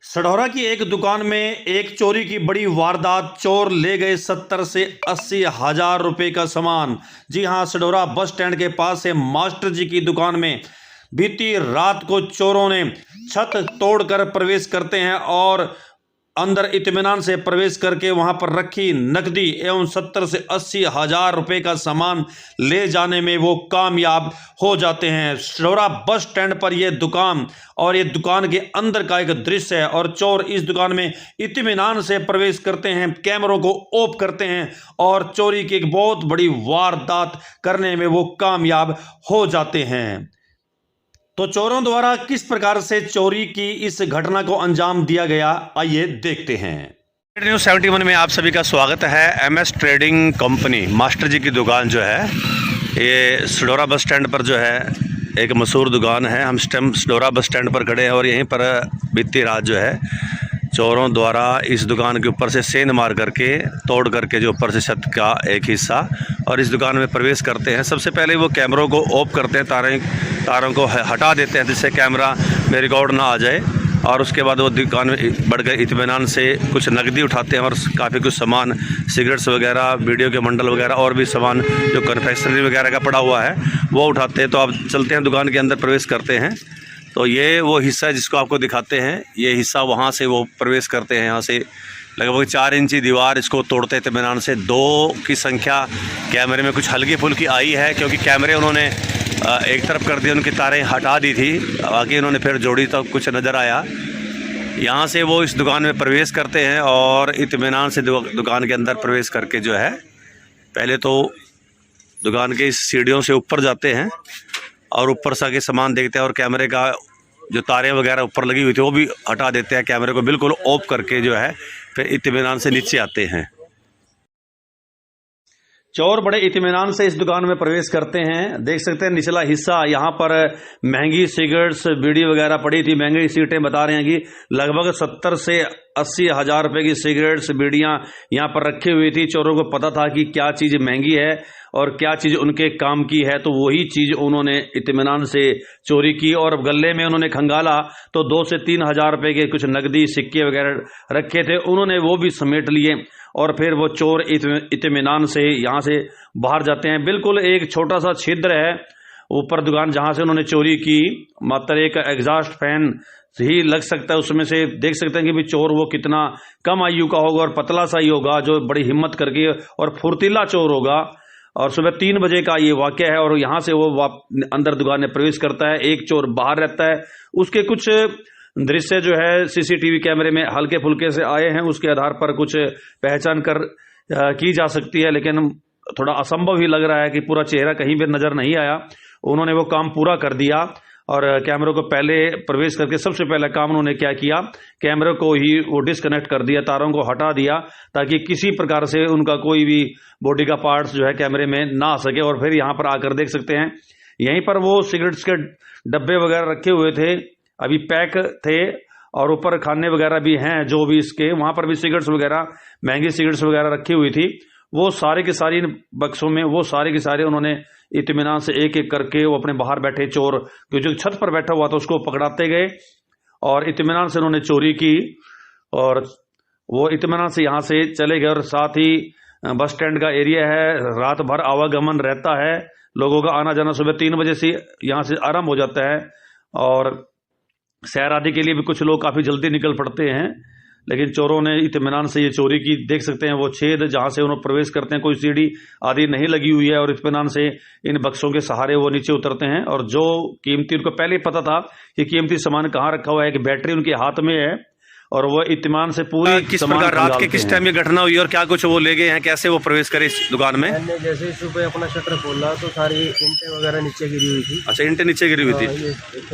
सढौरा की एक दुकान में एक चोरी की बड़ी वारदात। चोर ले गए 70 से 80 हजार रुपए का सामान। जी हां, सढौरा बस स्टैंड के पास से मास्टर जी की दुकान में बीती रात को चोरों ने छत तोड़कर प्रवेश करते हैं और अंदर इत्मीनान से प्रवेश करके वहां पर रखी नकदी एवं 70 से 80 हजार रुपए का सामान ले जाने में वो कामयाब हो जाते हैं। सढौरा बस स्टैंड पर यह दुकान और ये दुकान के अंदर का एक दृश्य है और चोर इस दुकान में इत्मीनान से प्रवेश करते हैं, कैमरों को ऑफ करते हैं और चोरी की एक बहुत बड़ी वारदात करने में वो कामयाब हो जाते हैं। तो चोरों द्वारा किस प्रकार से चोरी की इस घटना को अंजाम दिया गया, आइए देखते हैं। न्यूज़ 71 में आप सभी का स्वागत है। एमएस ट्रेडिंग कंपनी मास्टर जी की दुकान जो है ये सढौरा बस स्टैंड पर जो है एक मशहूर दुकान है। हम सढौरा बस स्टैंड पर खड़े हैं और यहीं पर बीती रात जो है चोरों द्वारा इस दुकान के ऊपर से सेंध मार करके तोड़ करके जो ऊपर से छत का एक हिस्सा और इस दुकान में प्रवेश करते हैं। सबसे पहले वो कैमरों को ऑफ करते हैं, तारों को हटा देते हैं जिससे कैमरा में रिकॉर्ड ना आ जाए और उसके बाद वो दुकान में बढ़ गए इत्मीनान से कुछ नकदी उठाते हैं और काफ़ी कुछ सामान, सिगरेट्स वगैरह, वीडियो के बंडल वगैरह और भी सामान जो कन्फेक्शनरी वगैरह का पड़ा हुआ है वो उठाते हैं। तो आप चलते हैं दुकान के अंदर प्रवेश करते हैं। तो ये वो हिस्सा है जिसको आपको दिखाते हैं। ये हिस्सा वहाँ से वो प्रवेश करते हैं। यहाँ से लगभग 4 इंची दीवार इसको तोड़ते हैं इत्मीनान से। 2 की संख्या कैमरे में कुछ हल्की फुल्की आई है क्योंकि कैमरे उन्होंने एक तरफ कर दिए, उनकी तारें हटा दी थी, आगे उन्होंने फिर जोड़ी तो कुछ नज़र आया। यहाँ से वो इस दुकान में प्रवेश करते हैं और इत्मीनान से दुकान के अंदर प्रवेश करके जो है पहले तो दुकान के इस सीढ़ियों से ऊपर जाते हैं और ऊपर से आके सामान देखते हैं और कैमरे का जो तारें वगैरह ऊपर लगी हुई थी वो भी हटा देते हैं। कैमरे को बिल्कुल ऑफ करके जो है फिर इत्मीनान से नीचे आते हैं। चोर बड़े इत्मीनान से इस दुकान में प्रवेश करते हैं। देख सकते हैं निचला हिस्सा, यहाँ पर महंगी सिगरेट्स, बीड़ी वगैरह पड़ी थी। महंगी सीटें बता रहे हैं कि लगभग 70 से 80 हजार रुपए की सिगरेट्स, बीड़ियां यहाँ पर रखी हुई थी। चोरों को पता था कि क्या चीज़ महंगी है और क्या चीज़ उनके काम की है, तो वही चीज़ उन्होंने इत्मीनान से चोरी की और गले में उन्होंने खंगाला तो 2 से 3 हजार रुपए के कुछ नकदी सिक्के वगैरह रखे थे, उन्होंने वो भी समेट लिए और फिर वो चोर इत्मीनान से यहाँ से बाहर जाते हैं। बिल्कुल एक छोटा सा छिद्र है ऊपर दुकान जहाँ से उन्होंने चोरी की, मात्र एक एग्जॉस्ट फैन ही लग सकता है उसमें से। देख सकते हैं कि भी चोर वो कितना कम आयु का होगा और पतला सा ही होगा, जो बड़ी हिम्मत करके और फुर्तीला चोर होगा। और सुबह 3 बजे का ये वाकया है और यहाँ से वो अंदर दुकान में प्रवेश करता है। एक चोर बाहर रहता है। उसके कुछ दृश्य जो है सीसीटीवी कैमरे में हल्के फुल्के से आए हैं, उसके आधार पर कुछ पहचान कर की जा सकती है, लेकिन थोड़ा असंभव ही लग रहा है कि पूरा चेहरा कहीं भी नजर नहीं आया। उन्होंने वो काम पूरा कर दिया और कैमरों को पहले प्रवेश करके सबसे पहला काम उन्होंने क्या किया, कैमरे को ही वो डिस्कनेक्ट कर दिया, तारों को हटा दिया ताकि किसी प्रकार से उनका कोई भी बॉडी का पार्ट्स जो है कैमरे में ना आ सके। और फिर यहाँ पर आकर देख सकते हैं यहीं पर वो सिगरेट्स के डब्बे वगैरह रखे हुए थे, अभी पैक थे और ऊपर खाने वगैरह भी हैं जो भी इसके, वहां पर भी सिगरेट्स वगैरह, महंगी सिगरेट्स वगैरह रखी हुई थी। वो सारे के सारी बक्सों में वो सारे के सारे उन्होंने इत्मीनान से एक एक करके वो अपने बाहर बैठे चोर जो छत पर बैठा हुआ था उसको पकड़ाते गए और इत्मीनान से उन्होंने चोरी की और वो इत्मीनान से यहाँ से चले गए। और साथ ही बस स्टैंड का एरिया है, रात भर आवागमन रहता है, लोगों का आना जाना सुबह 3 बजे से यहाँ से आरंभ हो जाता है और सैर आदि के लिए भी कुछ लोग काफ़ी जल्दी निकल पड़ते हैं। लेकिन चोरों ने इत्मीनान से ये चोरी की। देख सकते हैं वो छेद जहाँ से उन्होंने प्रवेश करते हैं, कोई सीढ़ी आदि नहीं लगी हुई है और इत्मीनान से इन बक्सों के सहारे वो नीचे उतरते हैं। और जो कीमती, उनको पहले ही पता था कि कीमती सामान कहाँ रखा हुआ है, कि बैटरी उनके हाथ में है और वो इत्मीनान से पूरी किस प्रकार रात के किस टाइम ये घटना हुई और क्या कुछ वो ले गए हैं, कैसे वो प्रवेश करे इस दुकान में? मैंने जैसे ही सुबह अपना शटर खोला तो सारी ईंटें वगैरह नीचे गिरी हुई थी। अच्छा, ईंटें नीचे गिरी हुई थी।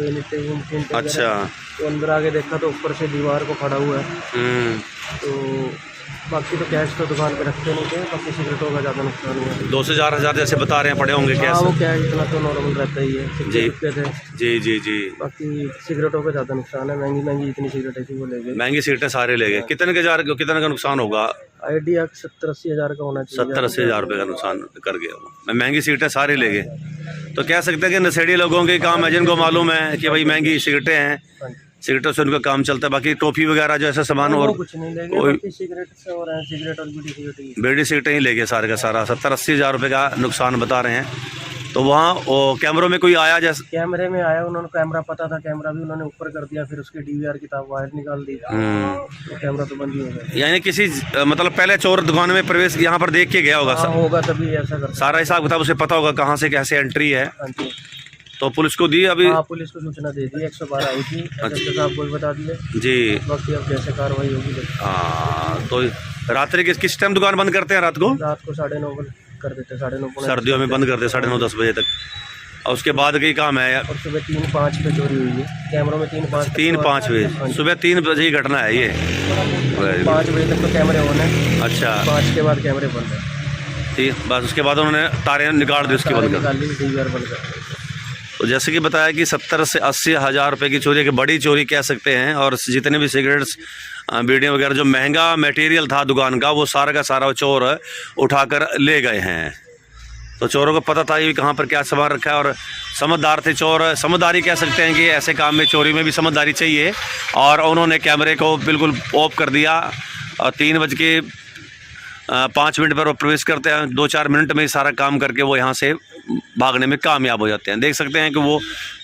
ईंटें अच्छा, तो अंदर आगे देखा तो ऊपर से दीवार को खड़ा हुआ है। तो बाकी तो कैश तो दुकान पे रखते नहीं थे, बाकी सिगरेटों का ज़्यादा नुकसान हुआ है। 2 से 4 हजार जैसे बता रहे हैं पड़े होंगे कैश। वो कैश इतना तो नॉर्मल रहता ही है, जी थे। जी जी जी। बाकी सिगरेटों का ज़्यादा नुकसान है, महंगी महंगी इतनी सिगरेटें थी वो ले गए। महंगी सीटें सारे ले गए। कितने का नुकसान होगा? आइडिया 70-80 हजार का होना चाहिए। 70-80 हजार रुपये का नुकसान कर गया वो। महंगी सीटें सारे ले गए। तो कह सकते हैं कि नशेड़ी लोगों के काम है, जिनको मालूम है कि भाई महंगी सिगरेटें हैं, सिगरेटों से उनका काम चलता है, बाकी टॉफी वगैरह जो ऐसा सामान और कुछ नहीं लेंगे, बाकी सिगरेट से हो रहा है, सिगरेट और बीड़ी सिगरेटें ही ले गए सारे का सारा। 70-80 हज़ार रुपये का नुकसान बता रहे हैं। तो वहाँ कैमरों में कोई आया जैसे? कैमरे में आया, उन्होंने कैमरा पता था, कैमरा भी उन्होंने ऊपर कर दिया, फिर उसकी DVR किताब बाहर निकाल दी, तो कैमरा तो बंद ही हो गया। यानी किसी मतलब पहले चोर दुकान में प्रवेश यहाँ पर देख के गया होगा? होगा तभी ऐसा करता, सारा हिसाब किताब उसे पता होगा कहाँ से कैसे एंट्री है। तो पुलिस को दी अभी? हाँ, पुलिस को सूचना दे दी, 112 आई थी, साहब को बता दिए जी। बाकी अब जैसे कार्रवाई होगी। हाँ, तो रात्रि किस टाइम दुकान बंद करते हैं? रात को 9:30 कर देते, 9:30 सर्दियों में बंद करते 9:30-10 बजे तक। और उसके बाद कई काम है यार? और सुबह 3-5 पे चोरी हुई है, कैमरों में 3-5 बजे, सुबह 3 बजे की घटना है ये। 5 बजे तक तो कैमरे ऑन है। अच्छा, 5 के बाद कैमरे बंद है। ठीक, बस उसके बाद उन्होंने तारें निकाल दी, उसके बंद कर दी, DVR बंद कर दी। तो जैसे कि बताया कि 70 से 80 हज़ार रुपये की चोरी, की बड़ी चोरी कह सकते हैं। और जितने भी सिगरेट्स, बीड़ियाँ वगैरह, जो महंगा मटेरियल था दुकान का, वो सारा का सारा चोर उठाकर ले गए हैं। तो चोरों को पता था कि कहाँ पर क्या सामान रखा है, और समझदार थे चोर। समझदारी कह सकते हैं कि ऐसे काम में, चोरी में भी समझदारी चाहिए। और उन्होंने कैमरे को बिल्कुल ऑफ कर दिया, और 3:05 पर वो प्रवेश करते हैं। 2-4 मिनट में ही सारा काम करके वो यहाँ से भागने में कामयाब हो जाते हैं। देख सकते हैं कि वो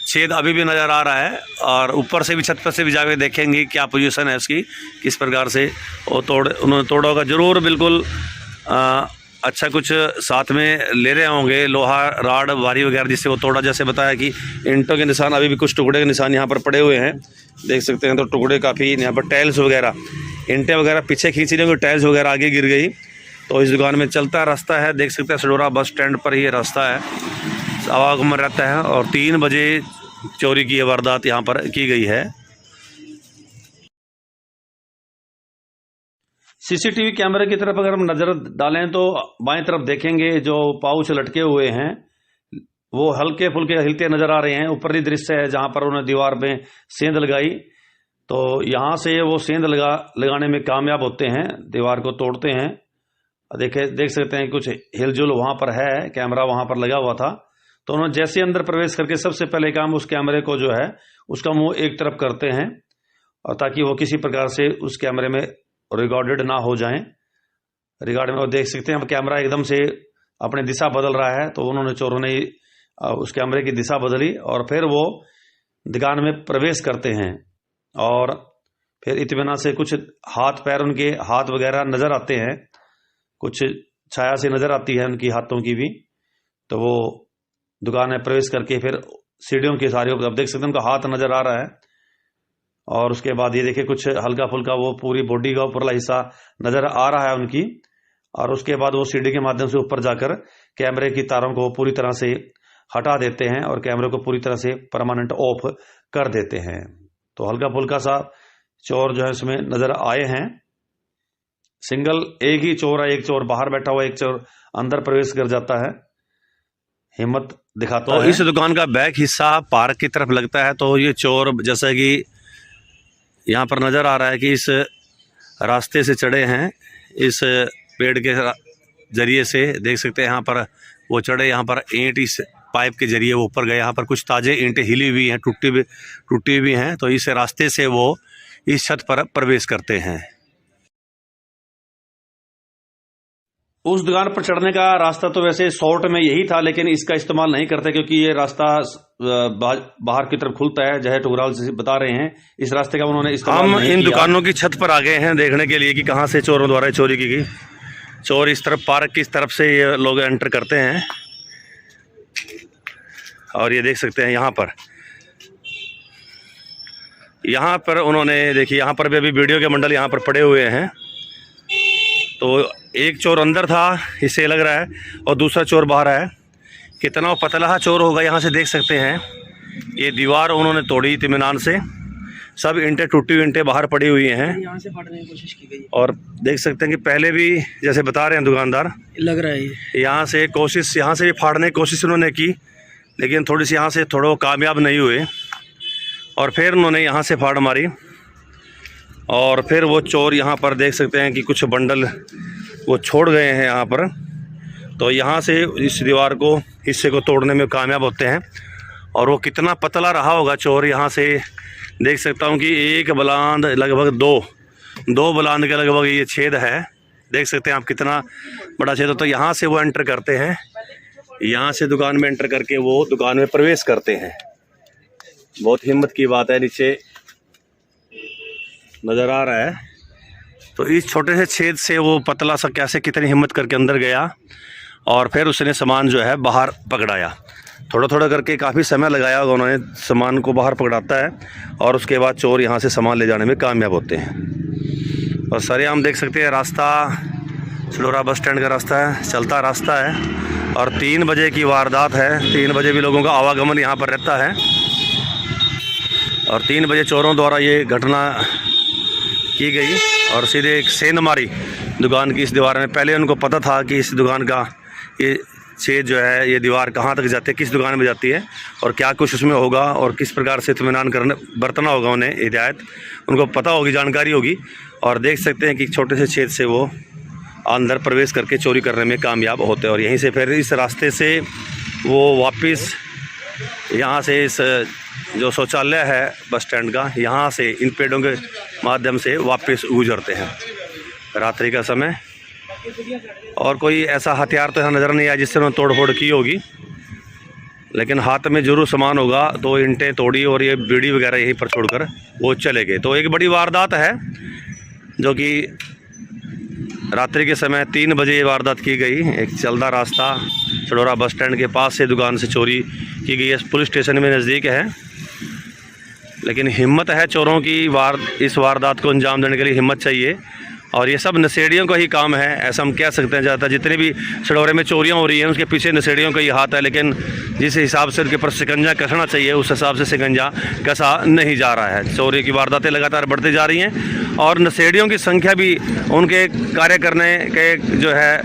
छेद अभी भी नज़र आ रहा है, और ऊपर से भी, छत पर से भी जाकर देखेंगे क्या पोजीशन है उसकी, किस प्रकार से वो उन्होंने तोड़ा होगा। ज़रूर बिल्कुल अच्छा कुछ साथ में ले रहे होंगे, लोहा, राड, भारी वगैरह, जिससे वो तोड़ा। जैसे बताया कि ईंटों के निशान, अभी भी कुछ टुकड़े के निशान यहाँ पर पड़े हुए हैं, देख सकते हैं। तो टुकड़े काफ़ी यहाँ पर, टाइल्स वगैरह, ईंटें वगैरह पीछे खींच रही, टाइल्स वगैरह आगे गिर गई। तो इस दुकान में चलता रास्ता है, देख सकते हैं, सडोरा बस स्टैंड पर ही रास्ता है, आवागमन रहता है। और 3 बजे चोरी की वारदात यहाँ पर की गई है। CCTV कैमरे की तरफ अगर हम नजर डालें तो बाएं तरफ देखेंगे जो पाउच लटके हुए हैं वो हल्के फुल्के हिलते नजर आ रहे हैं। ऊपरी दृश्य है जहां पर उन्होंने दीवार में सेंध लगाई, तो यहां से वो सेंध लगाने में कामयाब होते हैं, दीवार को तोड़ते हैं। देख सकते हैं कुछ हिलजुल वहां पर है, कैमरा वहां पर लगा हुआ था। तो उन्होंने जैसे अंदर प्रवेश करके सबसे पहले काम उस कैमरे को जो है उसका मुंह एक तरफ करते हैं, और ताकि वो किसी प्रकार से उस कैमरे में रिकॉर्डेड ना हो जाएं। रिकॉर्ड में वो देख सकते हैं अब कैमरा एकदम से अपनी दिशा बदल रहा है, तो उन्होंने, चोरों ने उस कैमरे की दिशा बदली और फिर वो दुकान में प्रवेश करते हैं। और फिर इत्मीनान से कुछ हाथ पैर, उनके हाथ वगैरह नजर आते हैं, कुछ छाया से नजर आती है उनकी हाथों की भी। तो वो दुकान में प्रवेश करके फिर सीढ़ियों के सारे, अब देख सकते हैं उनका हाथ नजर आ रहा है। और उसके बाद ये देखिए कुछ हल्का फुल्का वो पूरी बॉडी का ऊपरला हिस्सा नजर आ रहा है उनकी। और उसके बाद वो सीढ़ी के माध्यम से ऊपर जाकर कैमरे की तारों को पूरी तरह से हटा देते हैं और कैमरे को पूरी तरह से परमानेंट ऑफ कर देते हैं। तो हल्का फुल्का सा चोर जो है इसमें नजर आए हैं। सिंगल एक ही चोर है, एक चोर बाहर बैठा हुआ, एक चोर अंदर प्रवेश कर जाता है, हिम्मत दिखाता है। तो इस दुकान का बैक हिस्सा पार्क की तरफ लगता है। तो ये चोर, जैसा कि यहाँ पर नज़र आ रहा है कि इस रास्ते से चढ़े हैं, इस पेड़ के जरिए से देख सकते हैं यहाँ पर वो चढ़े, यहाँ पर ईंट इस पाइप के जरिए वो ऊपर गए। यहाँ पर कुछ ताज़े ईंटें हिली हुई हैं, टूटी भी हैं। तो इस रास्ते से वो इस छत पर प्रवेश करते हैं। उस दुकान पर चढ़ने का रास्ता तो वैसे शॉर्ट में यही था, लेकिन इसका इस्तेमाल नहीं करते क्योंकि ये रास्ता बाहर की तरफ खुलता है। जय टुगराल से बता रहे हैं इस रास्ते का उन्होंने इस्तेमाल हम नहीं इन किया। दुकानों की छत पर आ गए हैं देखने के लिए कि कहाँ से चोरों द्वारा चोरी की गई। चोर इस तरफ, पार्क की इस तरफ से ये लोग एंटर करते हैं। और ये देख सकते हैं यहाँ पर उन्होंने, देखिए यहाँ पर भी अभी वीडियो के बंडल यहाँ पर पड़े हुए हैं। तो एक चोर अंदर था इससे लग रहा है, और दूसरा चोर बाहर है। कितना पतला चोर होगा, यहाँ से देख सकते हैं। ये दीवार उन्होंने तोड़ी इत्मीनान से, सब ईंटें, टूटी हुई ईंटें बाहर पड़ी हुई हैं। यहाँ से फाड़ने की कोशिश की गई और देख सकते हैं कि पहले भी जैसे बता रहे हैं दुकानदार, लग रहा है यहाँ से भी फाड़ने की कोशिश उन्होंने की, लेकिन थोड़ी सी यहाँ से थोड़ा कामयाब नहीं हुए। और फिर उन्होंने यहाँ से फाड़ मारी, और फिर वो चोर यहाँ पर देख सकते हैं कि कुछ बंडल वो छोड़ गए हैं यहाँ पर। तो यहाँ से इस दीवार को, हिस्से को तोड़ने में कामयाब होते हैं। और वो कितना पतला रहा होगा चोर, यहाँ से देख सकता हूँ कि एक बुलंद लगभग दो बुलंद के लगभग ये छेद है। देख सकते हैं आप कितना बड़ा छेद। तो यहाँ से वो एंटर करते हैं, यहाँ से दुकान में एंटर करके वो दुकान में प्रवेश करते हैं। बहुत हिम्मत की बात है। नीचे नज़र आ रहा है। तो इस छोटे से छेद से वो पतला सा कैसे कितनी हिम्मत करके अंदर गया और फिर उसने सामान जो है बाहर पकड़ाया। थोड़ा थोड़ा करके काफ़ी समय लगाया होगा उन्होंने, सामान को बाहर पकड़ाता है और उसके बाद चोर यहाँ से सामान ले जाने में कामयाब होते हैं। और सरेआम देख सकते हैं रास्ता सडोरा बस स्टैंड का रास्ता है, चलता रास्ता है और 3 बजे की वारदात है। 3 बजे भी लोगों का आवागमन यहाँ पर रहता है और 3 बजे चोरों द्वारा ये घटना की गई और सीधे एक सेंध मारी दुकान की इस दीवार में। पहले उनको पता था कि इस दुकान का ये छेद जो है, ये दीवार कहाँ तक जाती है, किस दुकान में जाती है और क्या कुछ उसमें होगा और किस प्रकार से इत्मीनान बरतना होगा उन्हें, हिदायत उनको पता होगी, जानकारी होगी। और देख सकते हैं कि छोटे से छेद से वो अंदर प्रवेश करके चोरी करने में कामयाब होते हैं और यहीं से फिर इस रास्ते से वो वापस यहाँ से इस जो शौचालय है बस स्टैंड का, यहाँ से इन पेड़ों के माध्यम से वापस गुजरते हैं रात्रि का समय। और कोई ऐसा हथियार तो यहाँ नज़र नहीं आया जिससे उन्होंने तोड़ फोड़ की होगी, लेकिन हाथ में जरूर सामान होगा। तो ईंटें तोड़ी और ये बीड़ी वगैरह यहीं पर छोड़कर वो चले गए। तो एक बड़ी वारदात है जो कि रात्रि के समय 3 बजे ये वारदात की गई। एक चलता रास्ता सडोरा बस स्टैंड के पास से दुकान से चोरी की गई है। पुलिस स्टेशन में नज़दीक है, लेकिन हिम्मत है चोरों की। इस वारदात को अंजाम देने के लिए हिम्मत चाहिए और ये सब नशेड़ियों का ही काम है, ऐसा हम कह सकते हैं। ज़्यादातर जितने भी सडोरे में चोरियां हो रही हैं उसके पीछे नशेड़ियों का ही हाथ है, लेकिन जिस हिसाब से उनके ऊपर शिकंजा कसना चाहिए उस हिसाब से शिकंजा कसा नहीं जा रहा है। चोरी की वारदातें लगातार बढ़ती जा रही हैं और नशेड़ियों की संख्या भी, उनके कार्य करने के जो है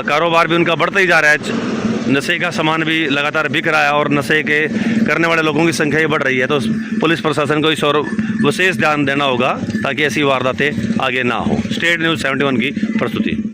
कारोबार भी उनका बढ़ता ही जा रहा है। नशे का सामान भी लगातार बिक रहा है और नशे के करने वाले लोगों की संख्या ही बढ़ रही है। तो पुलिस प्रशासन को इस और विशेष ध्यान देना होगा ताकि ऐसी वारदातें आगे ना हो। स्टेट न्यूज़ 71 की प्रस्तुति।